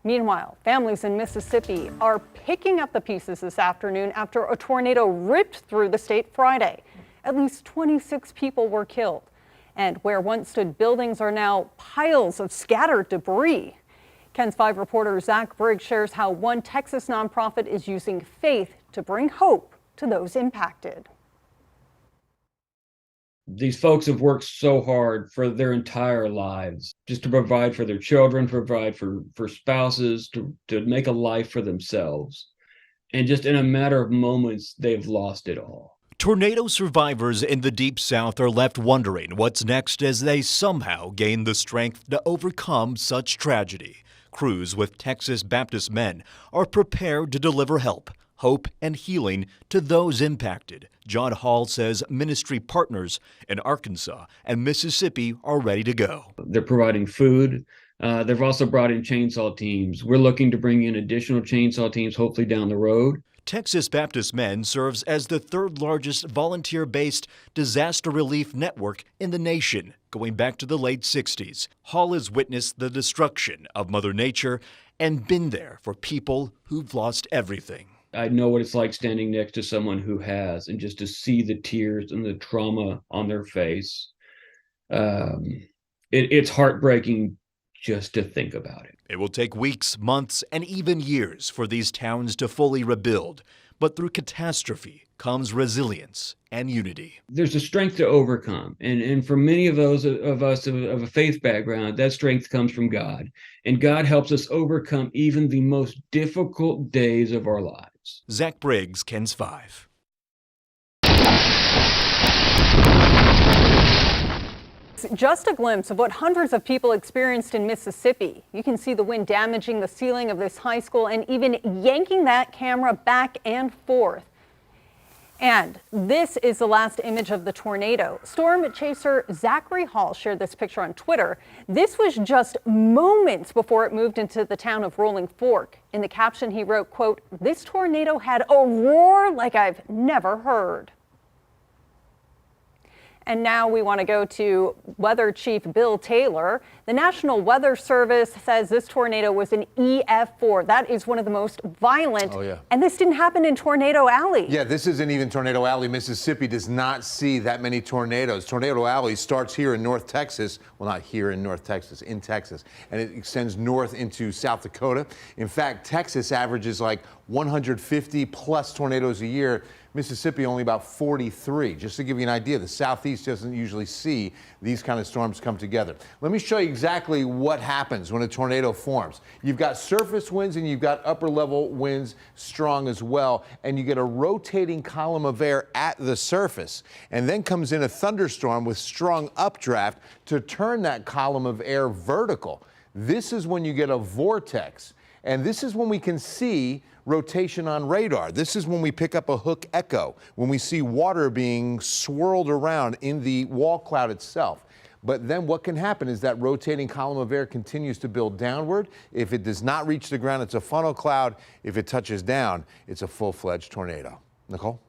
Meanwhile, families in Mississippi are picking up the pieces this afternoon after a tornado ripped through the state Friday. At least 26 people were killed. And where once stood buildings are now piles of scattered debris. KENS 5 reporter Zach Briggs shares how one Texas nonprofit is using faith to bring hope to those impacted. These folks have worked so hard for their entire lives just to provide for their children, provide for spouses, to make a life for themselves. And just in a matter of moments, they've lost it all. Tornado survivors in the Deep South are left wondering what's next as they somehow gain the strength to overcome such tragedy. Crews with Texas Baptist Men are prepared to deliver help, hope, and healing to those impacted. John Hall says ministry partners in Arkansas and Mississippi are ready to go. They're providing food. They've also brought in chainsaw teams. We're looking to bring in additional chainsaw teams, hopefully down the road. Texas Baptist Men serves as the third largest volunteer-based disaster relief network in the nation, going back to the late 60s. Hall has witnessed the destruction of Mother Nature and been there for people who've lost everything. I know what it's like standing next to someone who has, and just to see the tears and the trauma on their face. It's heartbreaking just to think about it. It will take weeks, months, and even years for these towns to fully rebuild. But through catastrophe comes resilience and unity. There's a strength to overcome. And for many of those of us of a faith background, that strength comes from God. And God helps us overcome even the most difficult days of our lives. Zach Briggs, KENS 5. Just a glimpse of what hundreds of people experienced in Mississippi. You can see the wind damaging the ceiling of this high school and even yanking that camera back and forth. And this is the last image of the tornado. Storm chaser Zachary Hall shared this picture on Twitter. This was just moments before it moved into the town of Rolling Fork. In the caption, he wrote, quote, "This tornado had a roar like I've never heard." And now we want to go to Weather Chief Bill Taylor. The National Weather Service says this tornado was an EF4. That is one of the most violent. Oh, yeah. And this didn't happen in Tornado Alley. Yeah, this isn't even Tornado Alley. Mississippi does not see that many tornadoes. Tornado Alley starts here in North Texas. Well, not here in North Texas, in Texas. And it extends north into South Dakota. In fact, Texas averages like 150 plus tornadoes a year. Mississippi only about 43. Just to give you an idea, the Southeast doesn't usually see these kind of storms come together. Let me show you exactly what happens when a tornado forms. You've got surface winds and you've got upper level winds strong as well, and you get a rotating column of air at the surface. And then comes in a thunderstorm with strong updraft to turn that column of air vertical. This is when you get a vortex. And this is when we can see rotation on radar. This is when we pick up a hook echo, when we see water being swirled around in the wall cloud itself. But then what can happen is that rotating column of air continues to build downward. If it does not reach the ground, it's a funnel cloud. If it touches down, it's a full-fledged tornado. Nicole?